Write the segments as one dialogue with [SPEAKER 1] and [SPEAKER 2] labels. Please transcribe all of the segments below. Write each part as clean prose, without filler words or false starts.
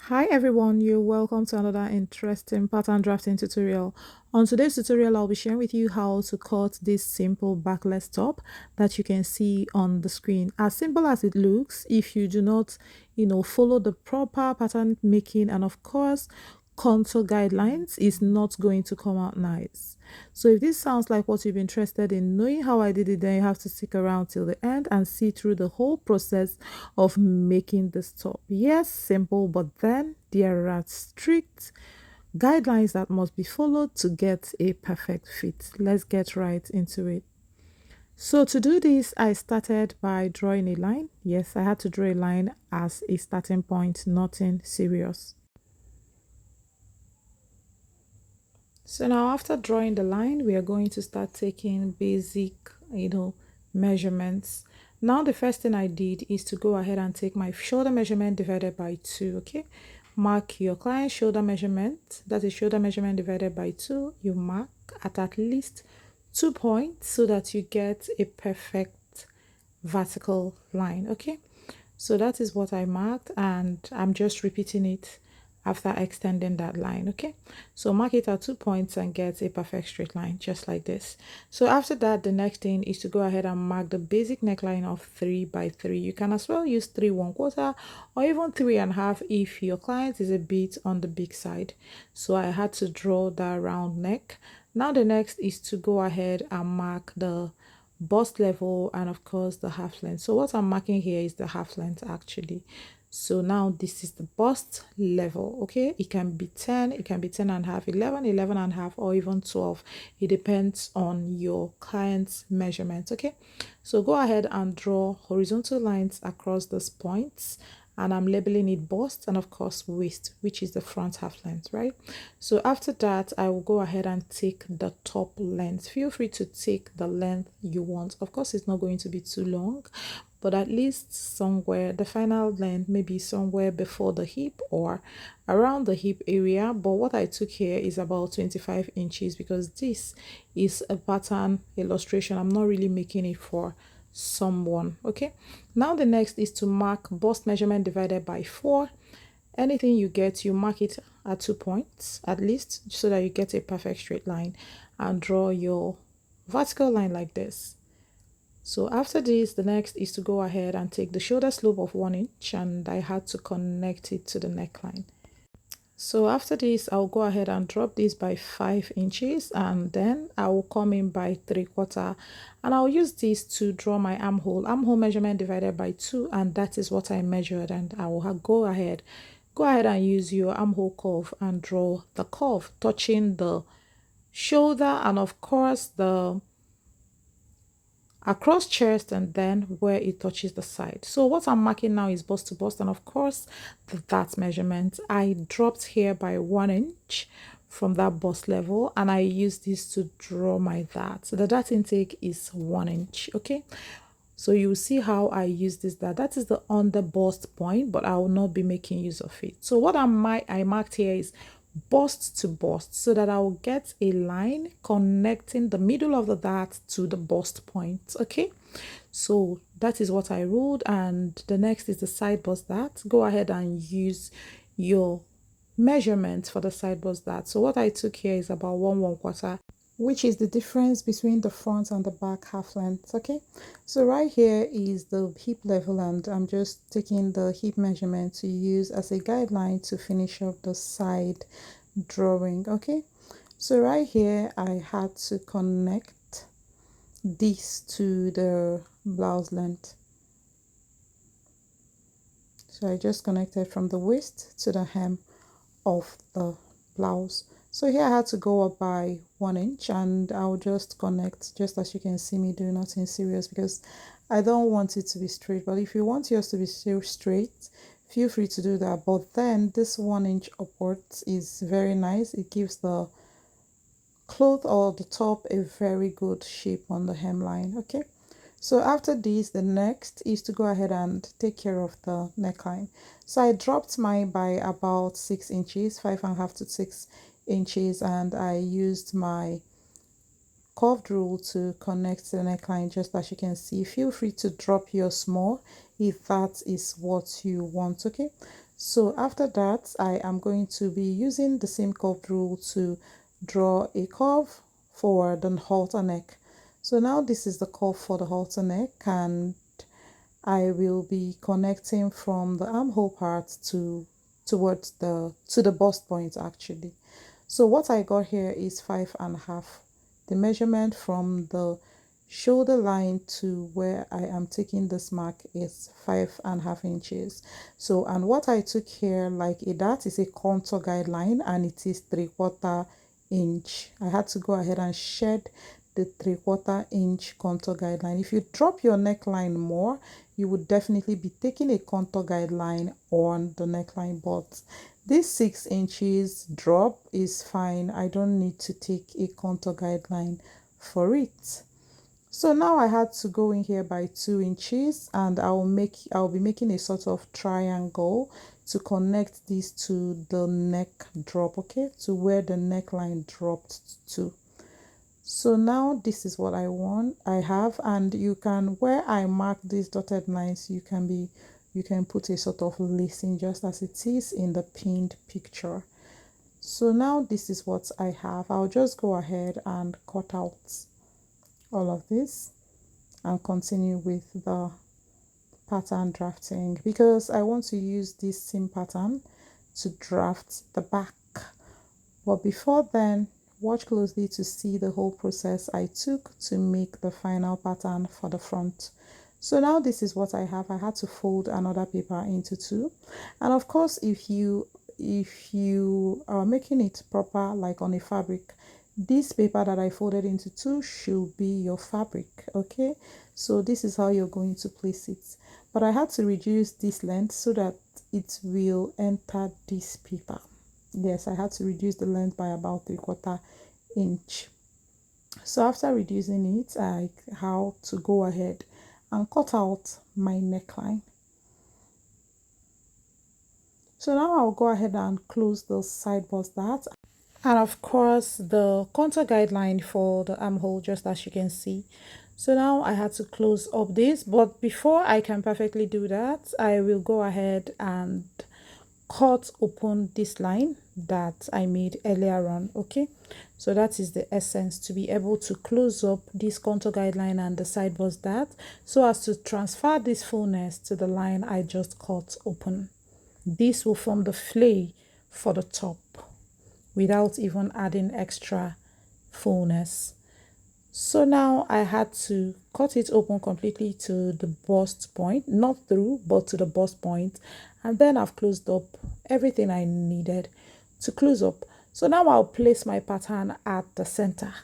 [SPEAKER 1] Hi everyone, you're welcome to another interesting pattern drafting tutorial. On today's tutorial, I'll be sharing with you how to cut this simple backless top that you can see on the screen. As simple as it looks, if you do not, follow the proper pattern making and of course contour guidelines, is not going to come out nice. So if this sounds like what you've been interested in knowing how I did it, then you have to stick around till the end and see through the whole process of making this top. Yes, simple, but then there are strict guidelines that must be followed to get a perfect fit. Let's get right into it. So to do this, I started by drawing a line. Yes, I had to draw a line as a starting point, nothing serious. So now after drawing the line, we are going to start taking basic, measurements. Now the first thing I did is to go ahead and take my shoulder measurement divided by 2, okay? Mark your client's shoulder measurement, that is shoulder measurement divided by 2. You mark at least 2 points so that you get a perfect vertical line, okay? So that is what I marked and I'm just repeating it after extending that line, okay? So mark it at 2 points and get a perfect straight line just like this. So after that, the next thing is to go ahead and mark the basic neckline of 3 by 3. You can as well use 3 1/4 or even 3 and a half if your client is a bit on the big side. So I had to draw that round neck. Now the next is to go ahead and mark the bust level and of course the half length. So what I'm marking here is the half length actually. So now this is the bust level, okay? It can be 10, it can be 10 and a half, 11, 11 and a half, or even 12. It depends on your client's measurement, okay? So go ahead and draw horizontal lines across those points, and I'm labeling it bust and of course waist, which is the front half length, right? So after that, I will go ahead and take the top length. Feel free to take the length you want. Of course, it's not going to be too long, but at least somewhere the final length maybe somewhere before the hip or around the hip area. But what I took here is about 25 inches because this is a pattern illustration. I'm not really making it for someone, okay? Now the next is to mark bust measurement divided by 4. Anything you get, you mark it at 2 points at least so that you get a perfect straight line and draw your vertical line like this. So after this, the next is to go ahead and take the shoulder slope of 1 inch and I had to connect it to the neckline. So after this, I'll go ahead and drop this by 5 inches and then I will come in by 3/4 and I'll use this to draw my armhole measurement divided by 2, and that is what I measured. And I will go ahead and use your armhole curve and draw the curve touching the shoulder and of course the across chest and then where it touches the side. So what I'm marking now is bust to bust, and of course that measurement I dropped here by 1 inch from that bust level, and I use this to draw my dart. So the dart intake is 1 inch, okay? So you will see how I use this dart. That is the under bust point, but I will not be making use of it. So what I marked here is bust to bust so that I will get a line connecting the middle of the dart to the bust point, okay? So that is what I ruled, and the next is the side bust dart. Go ahead and use your measurement for the side bust dart. So what I took here is about 1 1/4, which is the difference between the front and the back half length, okay? So right here is the hip level and I'm just taking the hip measurement to use as a guideline to finish up the side drawing, okay? So right here I had to connect this to the blouse length. So I just connected from the waist to the hem of the blouse. So here I had to go up by 1 inch and I'll just connect just as you can see me do, nothing serious because I don't want it to be straight. But if you want yours to be still straight, feel free to do that. But then this 1 inch upwards is very nice. It gives the cloth or the top a very good shape on the hemline, okay? So after this, the next is to go ahead and take care of the neckline. So I dropped mine by about 6 inches, 5.5 to 6 inches, and I used my curved rule to connect the neckline just as you can see. Feel free to drop yours small if that is what you want, okay? So after that, I am going to be using the same curved rule to draw a curve for the halter neck. So now this is the curve for the halter neck, and I will be connecting from the armhole part towards the bust point actually. So what I got here is 5.5. The measurement from the shoulder line to where I am taking this mark is 5.5 inches. So, and what I took here like a that is a contour guideline, and it is 3/4 inch. I had to go ahead and shed the 3/4 inch contour guideline. If you drop your neckline more, you would definitely be taking a contour guideline on the neckline, but this 6 inches drop is fine. I don't need to take a contour guideline for it. So now I had to go in here by 2 inches, and I'll be making a sort of triangle to connect these to the neck drop, okay, to where the neckline dropped to. So now this is what I have, and you can, where I mark these dotted lines, you can put a sort of lacing just as it is in the pinned picture. So now this is what I have. I'll just go ahead and cut out all of this and continue with the pattern drafting, because I want to use this same pattern to draft the back. But before then, watch closely to see the whole process I took to make the final pattern for the front. So now this is what I have. I had to fold another paper into two, and of course if you are making it proper like on a fabric, this paper that I folded into two should be your fabric, okay? So this is how you're going to place it, but I had to reduce this length so that it will enter this paper. Yes, I had to reduce the length by about 3/4 inch. So after reducing it, I how to go ahead and cut out my neckline. So now I'll go ahead and close the side bust that, and of course the contour guideline for the armhole, just as you can see. So now I had to close up this, but before I can perfectly do that, I will go ahead and cut open this line that I made earlier on, okay? So that is the essence, to be able to close up this contour guideline and the side bust that, so as to transfer this fullness to the line I just cut open. This will form the flay for the top without even adding extra fullness. So now I had to cut it open completely to the bust point, not through, but to the bust point, and then I've closed up everything I needed to close up. So now I'll place my pattern at the center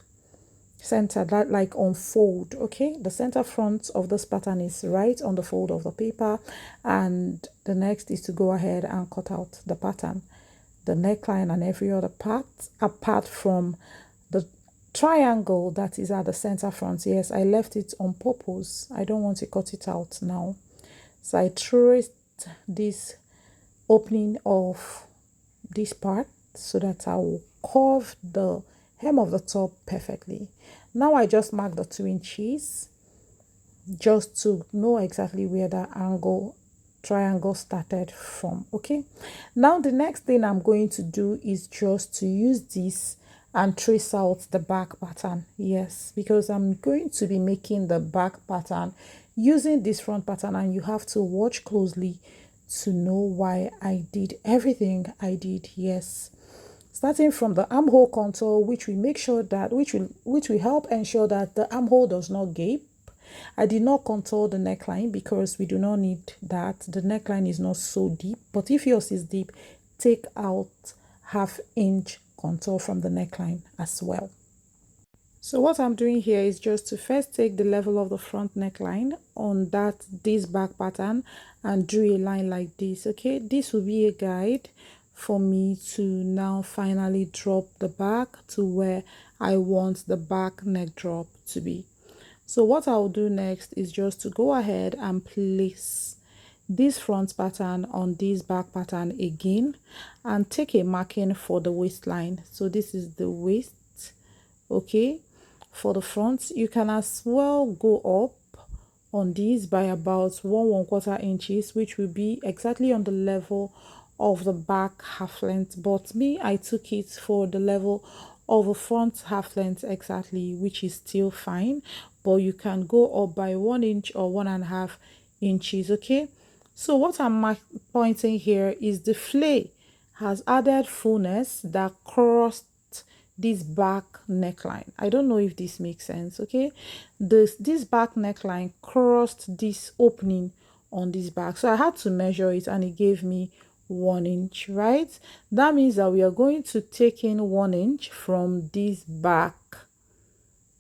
[SPEAKER 1] that like on fold, okay? The center front of this pattern is right on the fold of the paper, and the next is to go ahead and cut out the pattern, the neckline and every other part apart from the triangle that is at the center front. Yes, I left it on purpose. I don't want to cut it out now. So I traced this opening of this part so that I will curve the hem of the top perfectly. Now I just mark the 2 inches just to know exactly where the triangle started from, okay? Now the next thing I'm going to do is just to use this and trace out the back pattern. Yes, because I'm going to be making the back pattern using this front pattern, and you have to watch closely to know why I did everything I did. Yes, starting from the armhole contour, which we make sure that which will help ensure that the armhole does not gape. I did not contour the neckline because we do not need that. The neckline is not so deep, but if yours is deep, take out 1/2 inch contour from the neckline as well. So what I'm doing here is just to first take the level of the front neckline on this back pattern and draw a line like this, okay? This will be a guide for me to now finally drop the back to where I want the back neck drop to be. So what I'll do next is just to go ahead and place this front pattern on this back pattern again and take a marking for the waistline. So this is the waist, okay? For the front, you can as well go up on this by about 1/4 inches, which will be exactly on the level of the back half length, but me, I took it for the level of the front half length exactly, which is still fine, but you can go up by 1 inch or 1.5 inches. Okay, so what I'm pointing here is the flay has added fullness that crossed this back neckline. I don't know if this makes sense. Okay, this back neckline crossed this opening on this back, so I had to measure it and it gave me 1 inch, right? That means that we are going to take in 1 inch from this back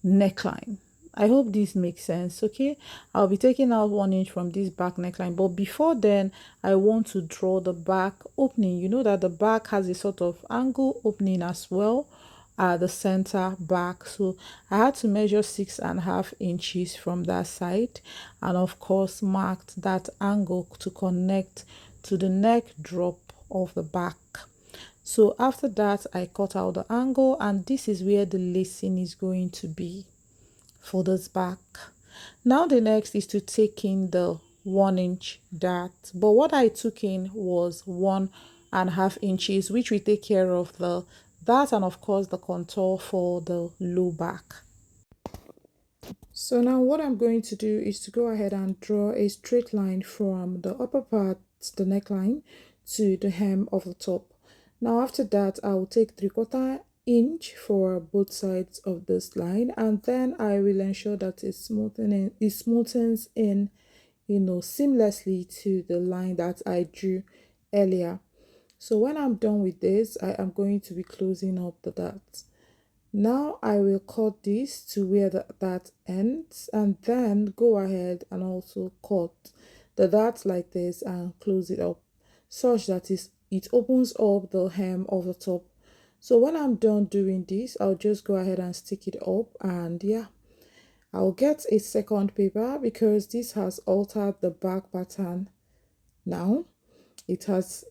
[SPEAKER 1] neckline. I hope this makes sense. Okay, I'll be taking out 1 inch from this back neckline, but before then I want to draw the back opening. You know that the back has a sort of angle opening as well at the center back, so I had to measure 6.5 inches from that side, and of course marked that angle to connect to the neck drop of the back. So after that I cut out the angle, and this is where the lacing is going to be for this back. Now the next is to take in the 1 inch dart, but what I took in was 1.5 inches, which we take care of the that and of course the contour for the low back. So now what I'm going to do is to go ahead and draw a straight line from the upper part, the neckline, to the hem of the top. Now after that I will take 3/4 inch for both sides of this line, and then I will ensure that it smoothens in, seamlessly to the line that I drew earlier. So when I'm done with this, I am going to be closing up the dart. Now I will cut this to where that ends, and then go ahead and also cut the dart like this and close it up such that it opens up the hem of the top. So when I'm done doing this, I'll just go ahead and stick it up, and yeah, I'll get a second paper because this has altered the back pattern. Now it has,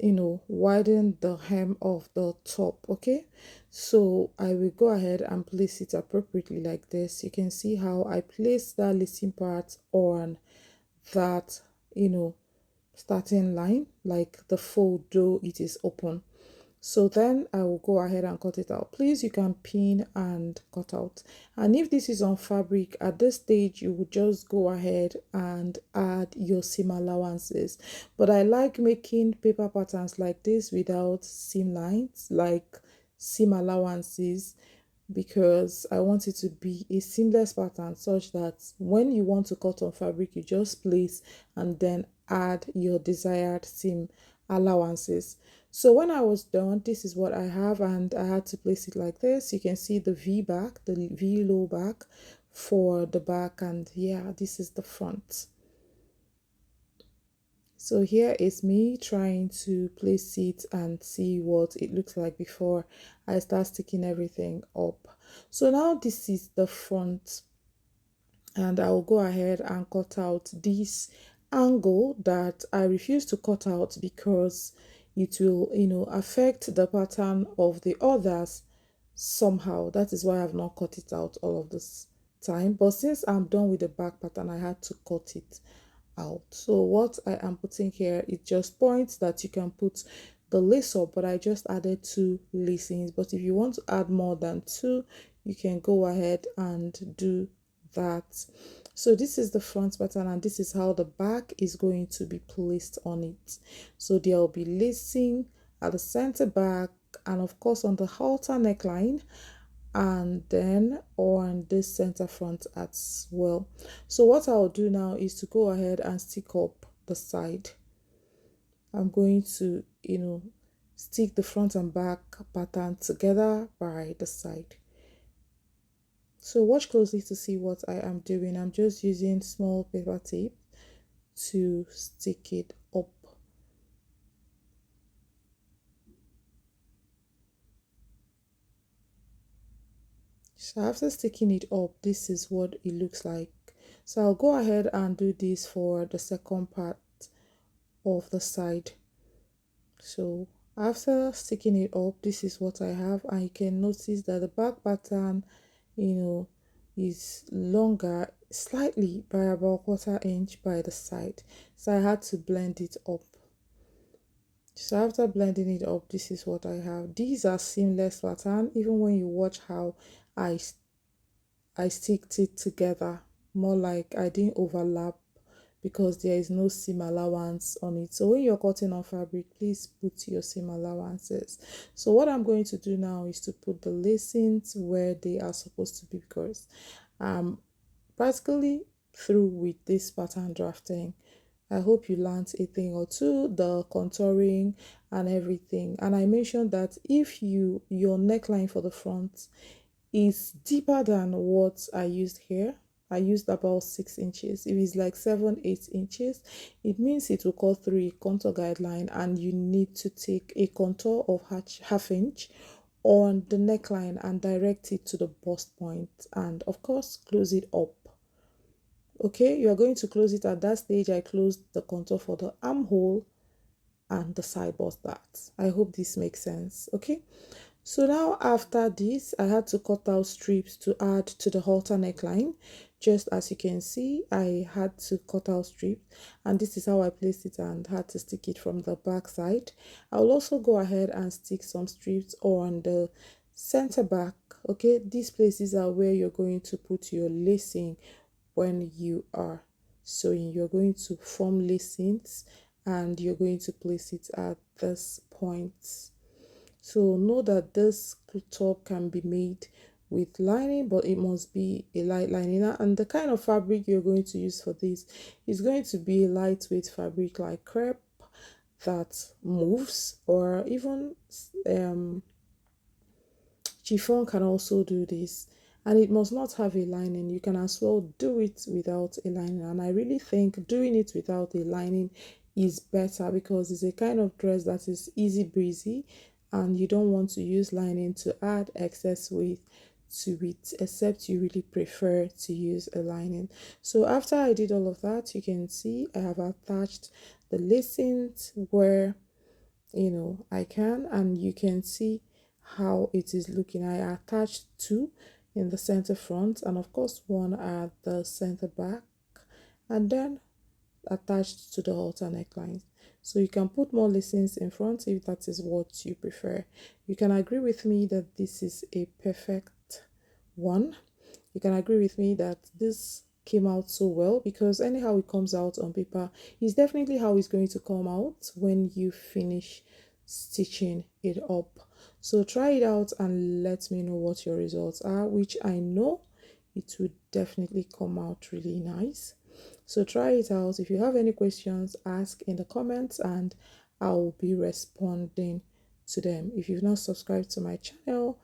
[SPEAKER 1] widened the hem of the top. Okay, so I will go ahead and place it appropriately like this. You can see how I place that lacing part on that, starting line, like the fold, though it is open. So then I will go ahead and cut it out. Please, you can pin and cut out. And if this is on fabric, at this stage you would just go ahead and add your seam allowances. But I like making paper patterns like this without seam lines, like seam allowances, because I want it to be a seamless pattern such that when you want to cut on fabric, you just place and then add your desired seam allowances. So when I was done, this is what I have, and I had to place it like this. You can see the V back, the V low back for the back, and yeah, this is the front. So here is me trying to place it and see what it looks like before I start sticking everything up. So now this is the front, and I will go ahead and cut out this angle that I refuse to cut out because it will, affect the pattern of the others somehow. That is why I've not cut it out all of this time. But since I'm done with the back pattern, I had to cut it out. So what I am putting here is just points that you can put the lace up, but I just added 2 lacings. But if you want to add more than 2, you can go ahead and do that. So this is the front pattern, and this is how the back is going to be placed on it. So there will be lacing at the center back, and of course on the halter neckline, and then on this center front as well. So what I'll do now is to go ahead and stick up the side. I'm going to, stick the front and back pattern together by the side. So watch closely to see what I am doing. I'm just using small paper tape to stick it up. So after sticking it up, this is what it looks like. So I'll go ahead and do this for the second part of the side. So after sticking it up, this is what I have, and you can notice that the back pattern, is longer slightly by about 1/4 inch by the side, so I had to blend it up. So after blending it up, this is what I have. These are seamless pattern. Even when you watch how I I sticked it together, more like I didn't overlap because there is no seam allowance on it. So when you're cutting on fabric, please put your seam allowances. So what I'm going to do now is to put the lacings where they are supposed to be, because I'm practically through with this pattern drafting. I hope you learned a thing or two, the contouring and everything. And I mentioned that if your neckline for the front is deeper than what I used here, I used about 6 inches. If it's like 7, 8 inches, it means it will cut through a contour guideline, and you need to take a contour of half inch on the neckline and direct it to the bust point, and of course close it up. Okay, you are going to close it. At that stage I closed the contour for the armhole and the side bust dart. I hope this makes sense. Okay, so now after this I had to cut out strips to add to the halter neckline. Just as you can see, I had to cut out strips, and this is how I placed it and had to stick it from the back side. I'll also go ahead and stick some strips on the center back. Okay, these places are where you're going to put your lacing when you are sewing. You're going to form lacings and you're going to place it at this point. So know that this top can be made with lining, but it must be a light lining. And the kind of fabric you're going to use for this is going to be a lightweight fabric like crepe that moves, or even chiffon can also do this. And it must not have a lining. You can as well do it without a lining, and I really think doing it without a lining is better, because it's a kind of dress that is easy breezy, and you don't want to use lining to add excess weight to it, except you really prefer to use a lining. So after I did all of that, you can see I have attached the lacings where I can, and you can see how it is looking. I attached two in the center front, and of course one at the center back, and then attached to the halter neckline. So you can put more lacings in front if that is what you prefer. You can agree with me that this is a perfect one. You can agree with me that this came out so well, because anyhow it comes out on paper is definitely how it's going to come out when you finish stitching it up. So try it out and let me know what your results are, which I know it would definitely come out really nice. So try it out. If you have any questions, ask in the comments and I'll be responding to them. If you've not subscribed to my channel,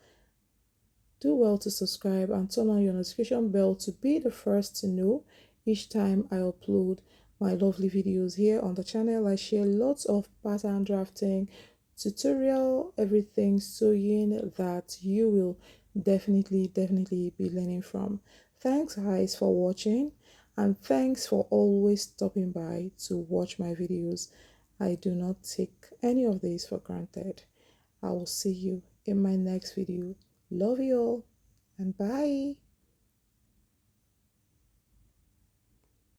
[SPEAKER 1] do well to subscribe and turn on your notification bell to be the first to know each time I upload my lovely videos here on the channel. I share lots of pattern drafting, tutorial, everything sewing that you will definitely be learning from. Thanks guys for watching, and thanks for always stopping by to watch my videos. I do not take any of these for granted. I will see you in my next video. Love you all, and bye.